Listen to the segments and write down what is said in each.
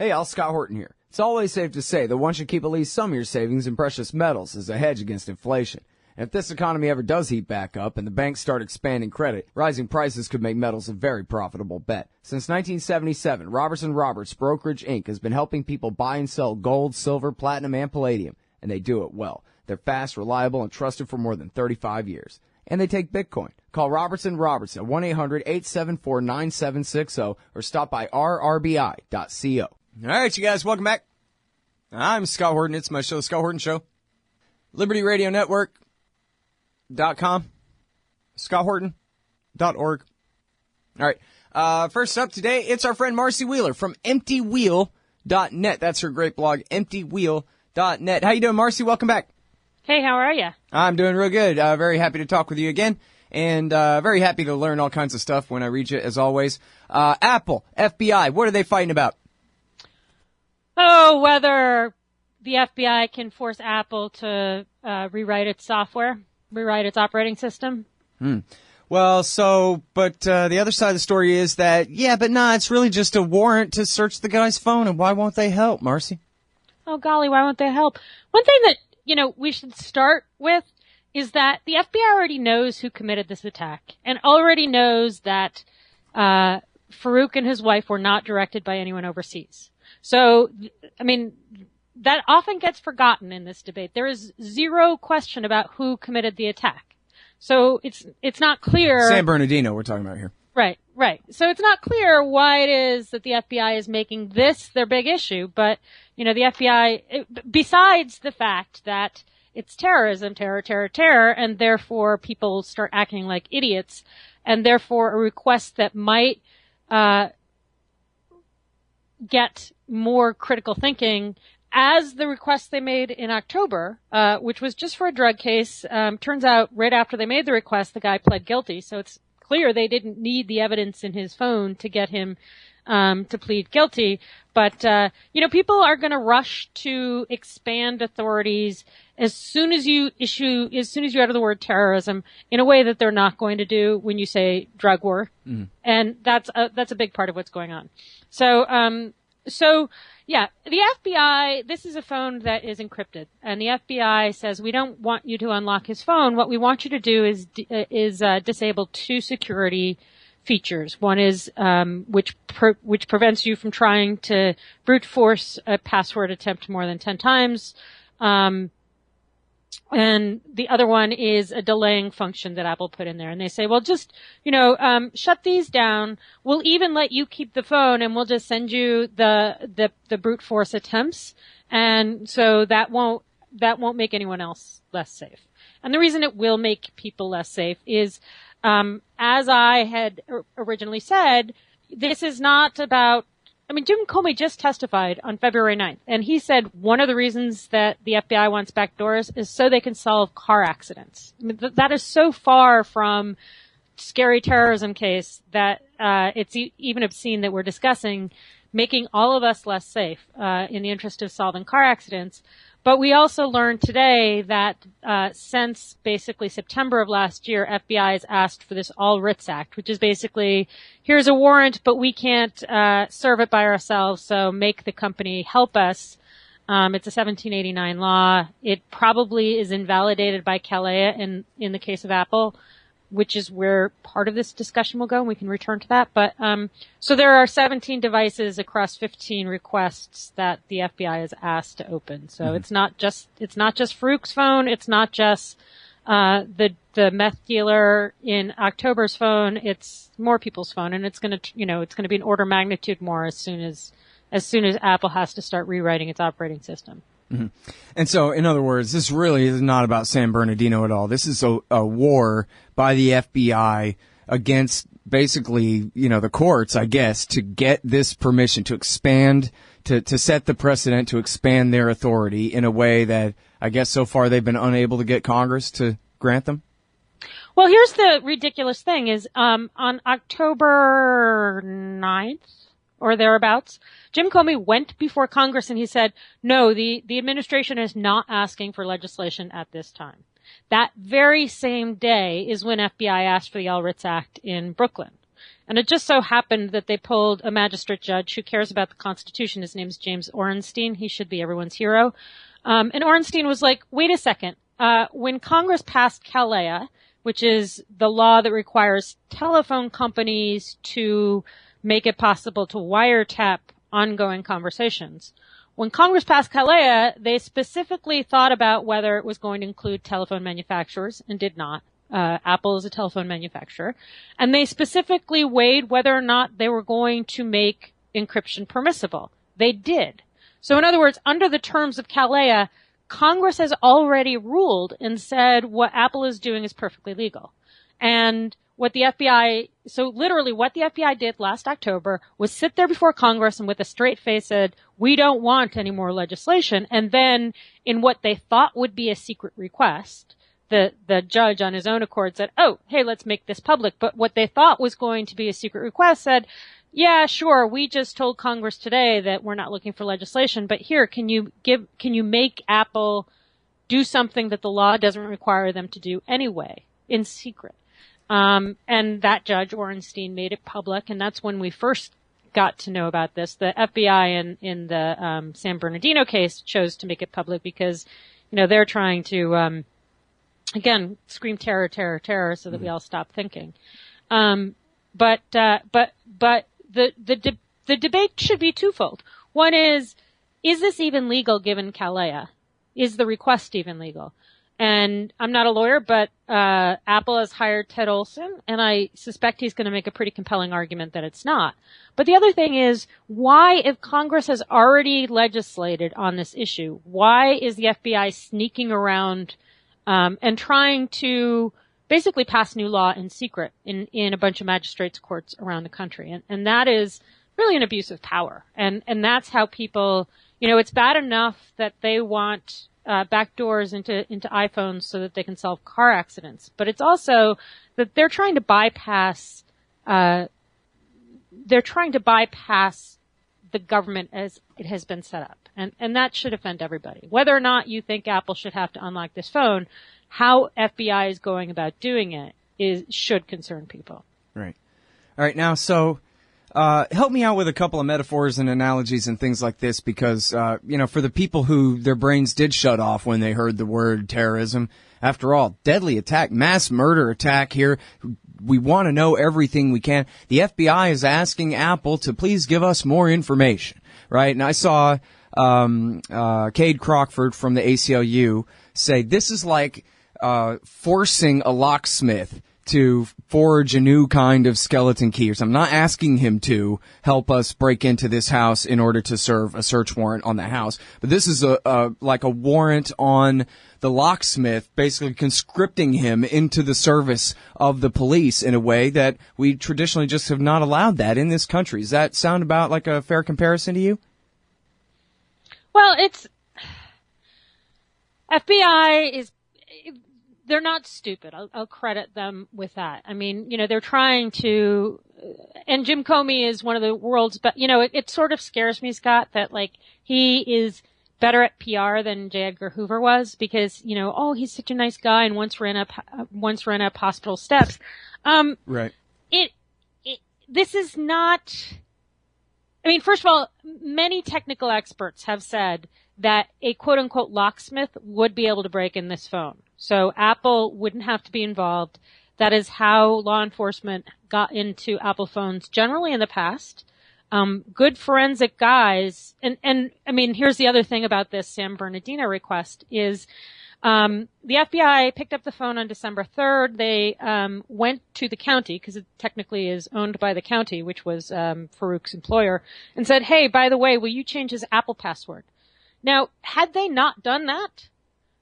Hey, all, Scott Horton here. It's always safe to say that one should keep at least some of your savings in precious metals as a hedge against inflation. And if this economy ever does heat back up and the banks start expanding credit, rising prices could make metals a very profitable bet. Since 1977, Robertson Roberts Brokerage Inc. has been helping people buy and sell gold, silver, platinum, and palladium, and they do it well. They're fast, reliable, and trusted for more than 35 years. And they take Bitcoin. Call Robertson Roberts at 1-800-874-9760 or stop by rrbi.co. All right, you guys, welcome back. I'm Scott Horton. It's my show, The Scott Horton Show. LibertyRadioNetwork.com. ScottHorton.org. All right. First up today, it's our friend Marcy Wheeler from EmptyWheel.net. That's her great blog, EmptyWheel.net. How you doing, Marcy? Welcome back. Hey, how are you? I'm doing real good. Very happy to talk with you again. And very happy to learn all kinds of stuff when I read you, as always. Apple, FBI, what are they fighting about? Oh, whether the FBI can force Apple to rewrite its software, rewrite its operating system. Well, but the other side of the story is that, it's really just a warrant to search the guy's phone. And why won't they help, Marcy? Oh, golly, why won't they help? One thing that, we should start with is that the FBI already knows who committed this attack and already knows that Farook and his wife were not directed by anyone overseas. So, that often gets forgotten in this debate. There is zero question about who committed the attack. So it's not clear. San Bernardino we're talking about here. Right. So it's not clear why it is that the FBI is making this their big issue. But, the FBI, besides the fact that it's terrorism, terror, and therefore people start acting like idiots, and therefore a request that might get more critical thinking, as the request they made in October, which was just for a drug case. Turns out right after they made the request, the guy pled guilty. So it's clear they didn't need the evidence in his phone to get him to plead guilty. But, people are going to rush to expand authorities as soon as you utter the word terrorism in a way that they're not going to do when you say drug war. Mm. And that's a big part of what's going on. The FBI, this is a phone that is encrypted, and the FBI says, we don't want you to unlock his phone. What we want you to do is disable two security features. One is, which prevents you from trying to brute force a password attempt more than 10 times. And the other one is a delaying function that Apple put in there. And they say, well, just, shut these down. We'll even let you keep the phone and we'll just send you the brute force attempts. And so that won't make anyone else less safe. And the reason it will make people less safe is, as I had originally said, this is not about, Jim Comey just testified on February 9th, and he said one of the reasons that the FBI wants backdoors is so they can solve car accidents. That is so far from scary terrorism case that it's even obscene that we're discussing making all of us less safe in the interest of solving car accidents. But we also learned today that since basically September of last year, FBI has asked for this All Writs Act, which is basically, here's a warrant, but we can't serve it by ourselves, so make the company help us. It's a 1789 law. It probably is invalidated by CalEA in the case of Apple, which is where part of this discussion will go, and we can return to that. But so there are 17 devices across 15 requests that the FBI has asked to open. So it's not just Farook's phone, it's not just the meth dealer in October's phone, it's more people's phone, and it's going to be an order of magnitude more as soon as Apple has to start rewriting its operating system. Mm-hmm. And so, in other words, this really is not about San Bernardino at all. This is a war by the FBI against basically, the courts, I guess, to get this permission to expand, to set the precedent, to expand their authority in a way that I guess so far they've been unable to get Congress to grant them. Well, here's the ridiculous thing is, on October 9th, or thereabouts, Jim Comey went before Congress and he said, no, the administration is not asking for legislation at this time. That very same day is when FBI asked for the All Writs Act in Brooklyn. And it just so happened that they pulled a magistrate judge who cares about the Constitution. His name's James Orenstein. He should be everyone's hero. And Orenstein was like, wait a second. When Congress passed CALEA, which is the law that requires telephone companies to make it possible to wiretap ongoing conversations. When Congress passed CALEA, they specifically thought about whether it was going to include telephone manufacturers and did not. Apple is a telephone manufacturer. And they specifically weighed whether or not they were going to make encryption permissible. They did. So in other words, under the terms of CALEA, Congress has already ruled and said what Apple is doing is perfectly legal. And what the FBI did last October was sit there before Congress and with a straight face said, we don't want any more legislation. And then in what they thought would be a secret request, the judge on his own accord said, oh, hey, let's make this public. But what they thought was going to be a secret request said, yeah, sure, we just told Congress today that we're not looking for legislation, but here, can you make Apple do something that the law doesn't require them to do anyway, in secret? And that judge, Orenstein, made it public, and that's when we first got to know about this. The FBI in the San Bernardino case chose to make it public because, they're trying to, again, scream terror, terror, terror, so that we all stop thinking. But the debate should be twofold. One is this even legal given CALEA? Is the request even legal? And I'm not a lawyer, but Apple has hired Ted Olson, and I suspect he's going to make a pretty compelling argument that it's not. But the other thing is, why, if Congress has already legislated on this issue, why is the FBI sneaking around and trying to basically pass new law in secret in a bunch of magistrates' courts around the country? And that is really an abuse of power. And that's how people, it's bad enough that they want backdoors into iPhones so that they can solve car accidents. But it's also that they're trying to bypass the government as it has been set up. And that should offend everybody. Whether or not you think Apple should have to unlock this phone, how FBI is going about doing it should concern people. Right. All right. Now, so help me out with a couple of metaphors and analogies and things like this because, for the people who their brains did shut off when they heard the word terrorism, after all, deadly attack, mass murder attack here. We want to know everything we can. The FBI is asking Apple to please give us more information, right? And I saw Cade Crockford from the ACLU say this is like forcing a locksmith to forge a new kind of skeleton key or something. I'm not asking him to help us break into this house in order to serve a search warrant on the house, but this is like a warrant on the locksmith, basically conscripting him into the service of the police in a way that we traditionally just have not allowed that in this country. Does that sound about like a fair comparison to you? Well, FBI they're not stupid. I'll credit them with that. I mean, they're trying to, and Jim Comey is one of the world's best, it sort of scares me, Scott, that he is better at PR than J. Edgar Hoover was because, he's such a nice guy and once ran up hospital steps. Right. This is not, first of all, many technical experts have said that a quote unquote locksmith would be able to break in this phone. So Apple wouldn't have to be involved. That is how law enforcement got into Apple phones generally in the past. Good forensic guys, and here's the other thing about this San Bernardino request is, the FBI picked up the phone on December 3rd. They, went to the county, because it technically is owned by the county, which was, Farook's employer, and said, hey, by the way, will you change his Apple password? Now, had they not done that,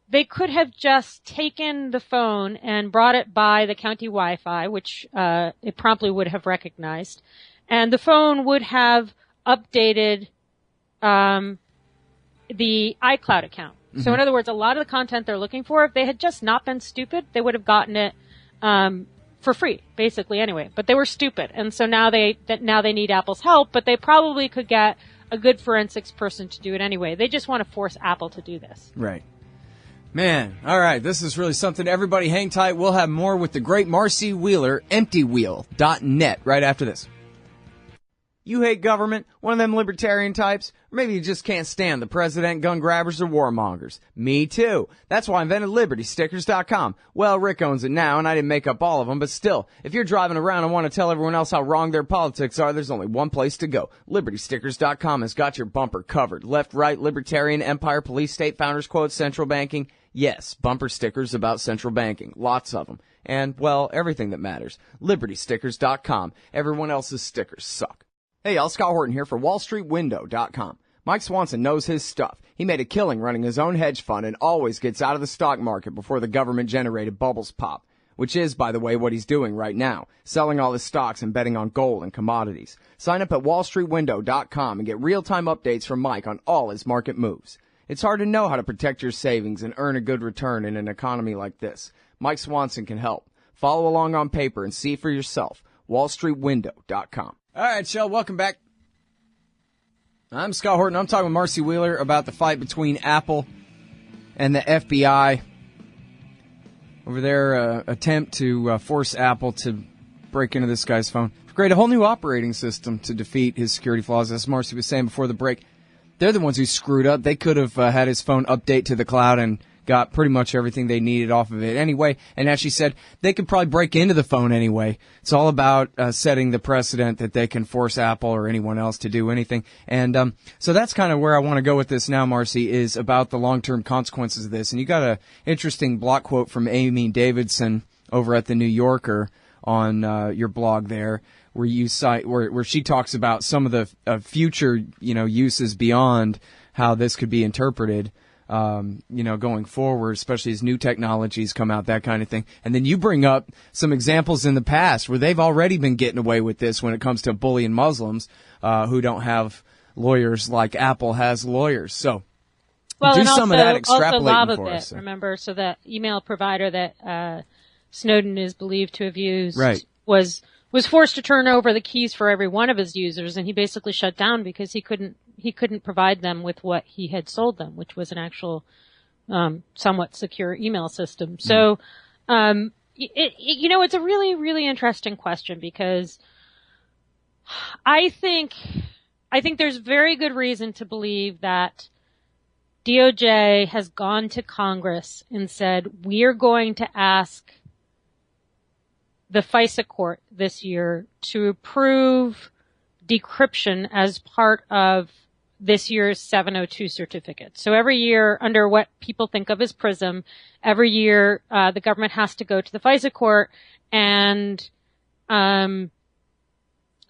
they could have just taken the phone and brought it by the county Wi-Fi, which it promptly would have recognized, and the phone would have updated the iCloud account. Mm-hmm. So in other words, a lot of the content they're looking for, if they had just not been stupid, they would have gotten it for free, basically anyway. But they were stupid, and so now they need Apple's help, but they probably could get a good forensics person to do it anyway. They just want to force Apple to do this. Right. Man, all right, this is really something. Everybody hang tight. We'll have more with the great Marcy Wheeler, emptywheel.net, right after this. You hate government? One of them libertarian types? Or maybe you just can't stand the president, gun grabbers, or warmongers. Me too. That's why I invented LibertyStickers.com. Well, Rick owns it now, and I didn't make up all of them, but still, if you're driving around and want to tell everyone else how wrong their politics are, there's only one place to go. LibertyStickers.com has got your bumper covered. Left, right, libertarian, empire, police, state, founders quote, central banking. Yes, bumper stickers about central banking. Lots of them. And, well, everything that matters. LibertyStickers.com. Everyone else's stickers suck. Hey, y'all, Scott Horton here for WallStreetWindow.com. Mike Swanson knows his stuff. He made a killing running his own hedge fund and always gets out of the stock market before the government-generated bubbles pop, which is, by the way, what he's doing right now, selling all his stocks and betting on gold and commodities. Sign up at WallStreetWindow.com and get real-time updates from Mike on all his market moves. It's hard to know how to protect your savings and earn a good return in an economy like this. Mike Swanson can help. Follow along on paper and see for yourself. WallStreetWindow.com. All right, Shell, welcome back. I'm Scott Horton. I'm talking with Marcy Wheeler about the fight between Apple and the FBI over their attempt to force Apple to break into this guy's phone. Create a whole new operating system to defeat his security flaws. As Marcy was saying before the break, they're the ones who screwed up. They could have had his phone update to the cloud and got pretty much everything they needed off of it anyway. And as she said, they could probably break into the phone anyway. It's all about setting the precedent that they can force Apple or anyone else to do anything. And so that's kind of where I want to go with this now, Marcy, is about the long-term consequences of this. And you got an interesting block quote from Amy Davidson over at the New Yorker on your blog there, where you cite where she talks about some of the future uses beyond how this could be interpreted. Going forward, especially as new technologies come out, that kind of thing. And then you bring up some examples in the past where they've already been getting away with this when it comes to bullying Muslims who don't have lawyers like Apple has lawyers. So do some of that extrapolating for us. Remember, so the email provider that Snowden is believed to have used was forced to turn over the keys for every one of his users, and he basically shut down because he couldn't provide them with what he had sold them, which was an actual somewhat secure email system. So it's a really, really interesting question, because I think there's very good reason to believe that DOJ has gone to Congress and said, we are going to ask the FISA court this year to approve decryption as part of this year's 702 certificate. So every year, under what people think of as PRISM, every year the government has to go to the FISA court and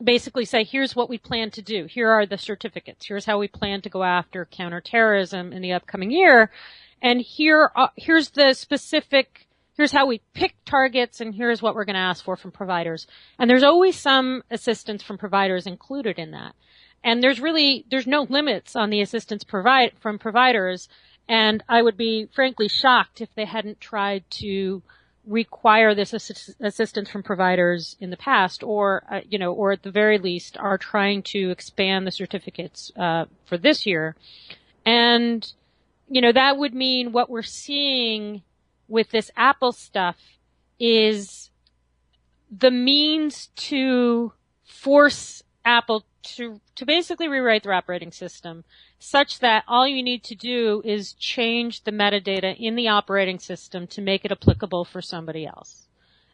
basically say, here's what we plan to do. Here are the certificates. Here's how we plan to go after counterterrorism in the upcoming year. And here's the specific, here's how we pick targets, and here's what we're going to ask for from providers. And there's always some assistance from providers included in that. And there's no limits on the assistance from providers. And I would be frankly shocked if they hadn't tried to require this assistance from providers in the past, or at the very least are trying to expand the certificates, for this year. And, that would mean what we're seeing with this Apple stuff is the means to force Apple to basically rewrite their operating system such that all you need to do is change the metadata in the operating system to make it applicable for somebody else.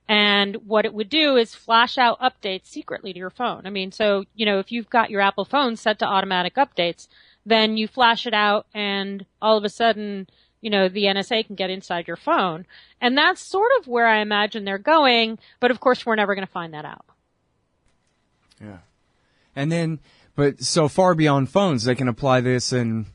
And what it would do is flash out updates secretly to your phone. I mean, so, if you've got your Apple phone set to automatic updates, then you flash it out and all of a sudden, the NSA can get inside your phone. And that's sort of where I imagine they're going. But of course, we're never going to find that out. Yeah. And then, but so far beyond phones, they can apply this in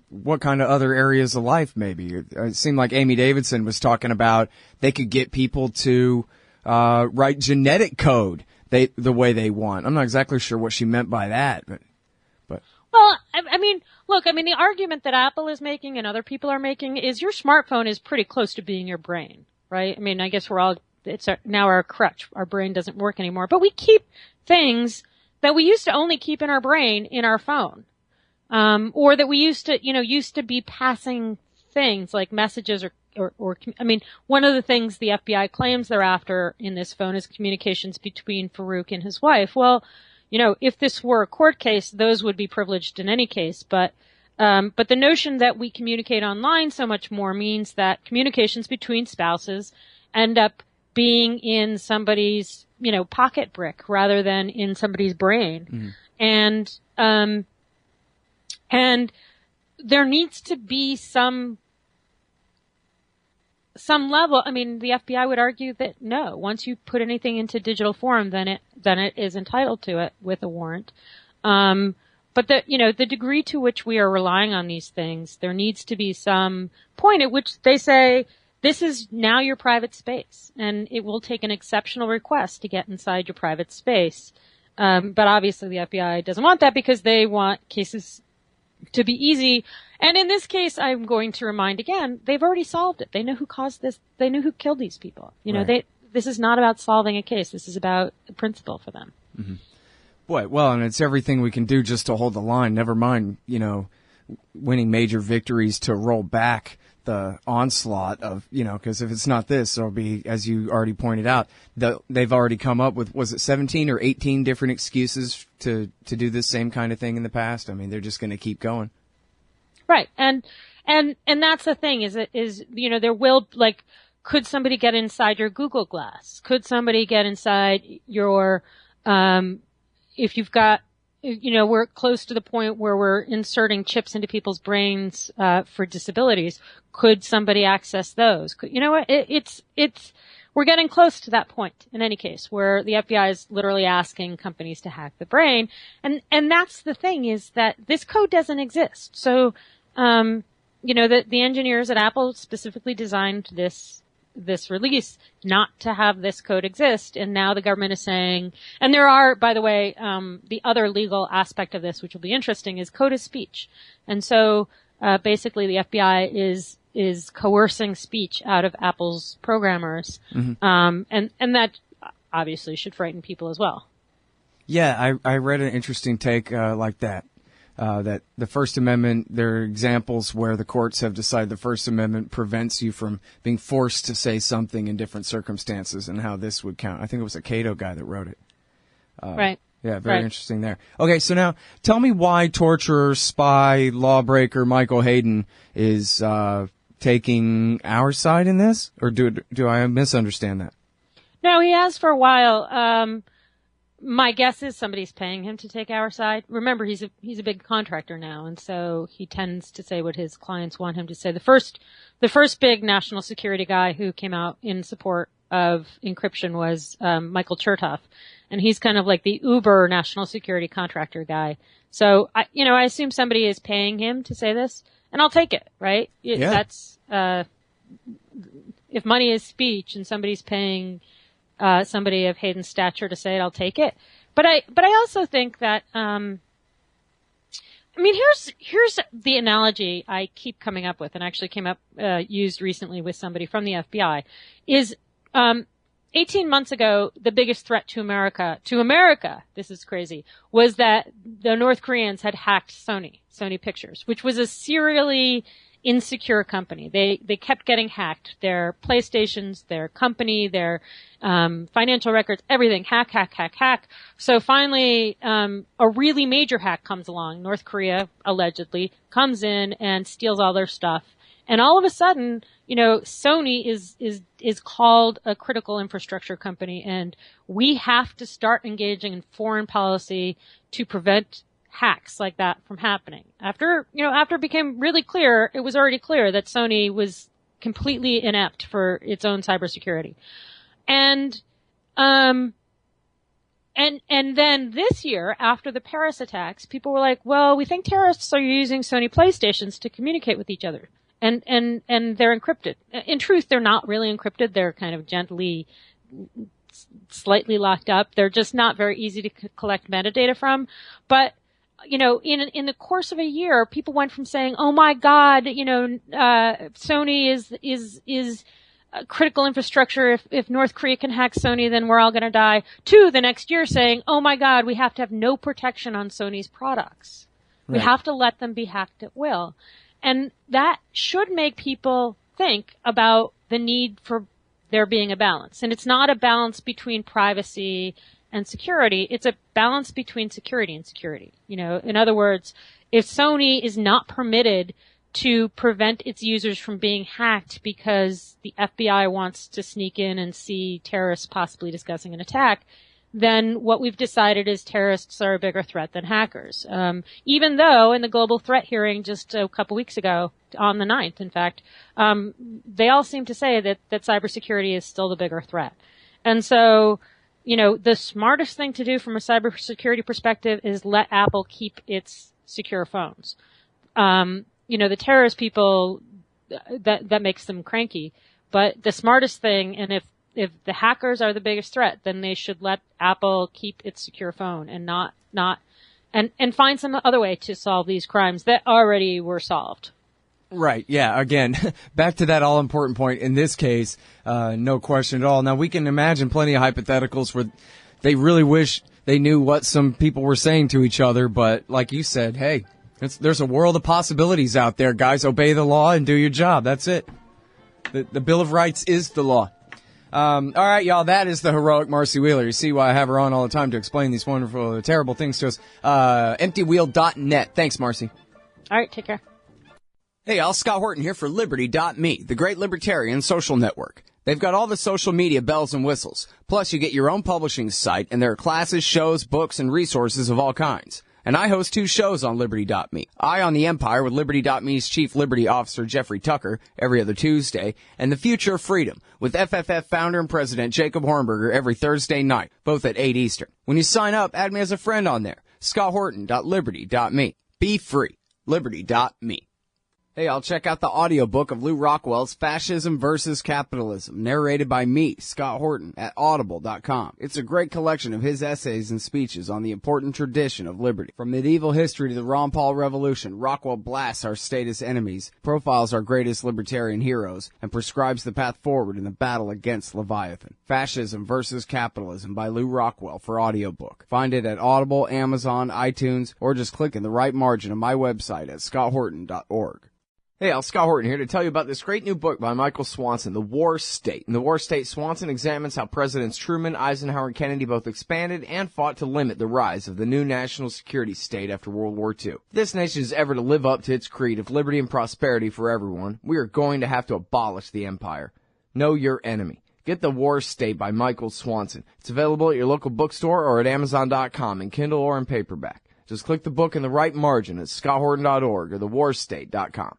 what kind of other areas of life, maybe? It seemed like Amy Davidson was talking about they could get people to write genetic code the way they want. I'm not exactly sure what she meant by that, but. Well, the argument that Apple is making and other people are making is your smartphone is pretty close to being your brain, right? I mean, I guess it's now our crutch. Our brain doesn't work anymore, but we keep things that we used to only keep in our brain in our phone, or that we used to be passing things like messages I mean, one of the things the FBI claims they're after in this phone is communications between Farook and his wife. Well, if this were a court case, those would be privileged in any case. But the notion that we communicate online so much more means that communications between spouses end up being in somebody's, pocket brick rather than in somebody's brain. Mm-hmm. And there needs to be some level. I mean, the FBI would argue that no, once you put anything into digital form, then it is entitled to it with a warrant. But the degree to which we are relying on these things, there needs to be some point at which they say, this is now your private space, and it will take an exceptional request to get inside your private space. But obviously the FBI doesn't want that because they want cases to be easy. And in this case, I'm going to remind again, they've already solved it. They know who caused this. They knew who killed these people. This is not about solving a case. This is about the principle for them. Mm-hmm. Boy, well, and it's everything we can do just to hold the line. Never mind, winning major victories to roll back the onslaught of, because if it's not this, it'll be, as you already pointed out, they've already come up with, was it 17 or 18 different excuses to do this same kind of thing in the past? I mean, they're just going to keep going. Right. And that's the thing there will, could somebody get inside your Google Glass? Could somebody get inside your, if you've got, we're close to the point where we're inserting chips into people's brains, for disabilities. Could somebody access those? We're getting close to that point in any case where the FBI is literally asking companies to hack the brain. And that's the thing is that this code doesn't exist. So, the engineers at Apple specifically designed this release not to have this code exist. And now the government is saying, and there are, by the way, the other legal aspect of this, which will be interesting, is code of speech. And so, basically the FBI is coercing speech out of Apple's programmers. Mm-hmm. And that obviously should frighten people as well. Yeah, I read an interesting take, like that. That the First Amendment, there are examples where the courts have decided the First Amendment prevents you from being forced to say something in different circumstances and how this would count. I think it was a Cato guy that wrote it. Right. Yeah, very interesting there. Okay, so now tell me why torturer, spy, lawbreaker Michael Hayden is taking our side in this? Or do I misunderstand that? No, he has for a while. My guess is somebody's paying him to take our side. Remember, he's a big contractor now, and so he tends to say what his clients want him to say. The first big national security guy who came out in support of encryption was Michael Chertoff, and he's kind of like the Uber national security contractor guy. So I assume somebody is paying him to say this, and I'll take it. Right? Yeah. That's if money is speech, and somebody's paying somebody of Hayden's stature to say it, I'll take it. But I also think that, here's the analogy I keep coming up with, and actually came up, used recently with somebody from the FBI, is, 18 months ago, the biggest threat to America, this is crazy, was that the North Koreans had hacked Sony Pictures, which was a serially insecure company. They kept getting hacked. Their PlayStations, their company, their financial records, everything, hack. So finally, a really major hack comes along. North Korea, allegedly, comes in and steals all their stuff. And all of a sudden, Sony is called a critical infrastructure company, and we have to start engaging in foreign policy to prevent hacks like that from happening. After it became really clear, it was already clear that Sony was completely inept for its own cybersecurity. And then this year, after the Paris attacks, people were like, well, we think terrorists are using Sony PlayStations to communicate with each other. And they're encrypted. In truth, they're not really encrypted. They're kind of gently, slightly locked up. They're just not very easy to collect metadata from. But in the course of a year, people went from saying, "Oh my God, Sony is critical infrastructure. If North Korea can hack Sony, then we're all going to die," to the next year saying, "Oh my God, we have to have no protection on Sony's products. Right. We have to let them be hacked at will." And that should make people think about the need for there being a balance. And it's not a balance between privacy and security. It's a balance between security and security. You know, in other words, if Sony is not permitted to prevent its users from being hacked because the FBI wants to sneak in and see terrorists possibly discussing an attack, then what we've decided is terrorists are a bigger threat than hackers. Even though in the global threat hearing just a couple weeks ago, on the 9th, in fact, they all seem to say that cybersecurity is still the bigger threat. And so, you know, the smartest thing to do from a cybersecurity perspective is let Apple keep its secure phones. You know, the terrorist people, that makes them cranky. But the smartest thing, and if the hackers are the biggest threat, then they should let Apple keep its secure phone and not and find some other way to solve these crimes that already were solved. Right. Yeah. Again, back to that all important point. In this case, no question at all. Now, we can imagine plenty of hypotheticals where they really wish they knew what some people were saying to each other. But like you said, hey, there's a world of possibilities out there, guys. Obey the law and do your job. That's it. The Bill of Rights is the law. All right, y'all, that is the heroic Marcy Wheeler. You see why I have her on all the time to explain these wonderful, terrible things to us. Emptywheel.net. Thanks, Marcy. All right, take care. Hey, y'all, Scott Horton here for Liberty.me, the great libertarian social network. They've got all the social media bells and whistles. Plus, you get your own publishing site, and there are classes, shows, books, and resources of all kinds. And I host 2 shows on Liberty.me. Eye on the Empire with Liberty.me's Chief Liberty Officer Jeffrey Tucker every other Tuesday, and The Future of Freedom with FFF founder and president Jacob Hornberger every Thursday night, both at 8 Eastern. When you sign up, add me as a friend on there. ScottHorton.Liberty.me. Be free. Liberty.me. Hey, I'll check out the audiobook of Lew Rockwell's Fascism versus Capitalism, narrated by me, Scott Horton, at audible.com. It's a great collection of his essays and speeches on the important tradition of liberty. From medieval history to the Ron Paul Revolution, Rockwell blasts our statist enemies, profiles our greatest libertarian heroes, and prescribes the path forward in the battle against Leviathan. Fascism versus Capitalism by Lew Rockwell for audiobook. Find it at Audible, Amazon, iTunes, or just click in the right margin of my website at scotthorton.org. Hey, Scott Horton here to tell you about this great new book by Michael Swanson, The War State. In The War State, Swanson examines how Presidents Truman, Eisenhower, and Kennedy both expanded and fought to limit the rise of the new national security state after World War II. If this nation is ever to live up to its creed of liberty and prosperity for everyone, we are going to have to abolish the empire. Know your enemy. Get The War State by Michael Swanson. It's available at your local bookstore or at Amazon.com in Kindle or in paperback. Just click the book in the right margin at scotthorton.org or thewarstate.com.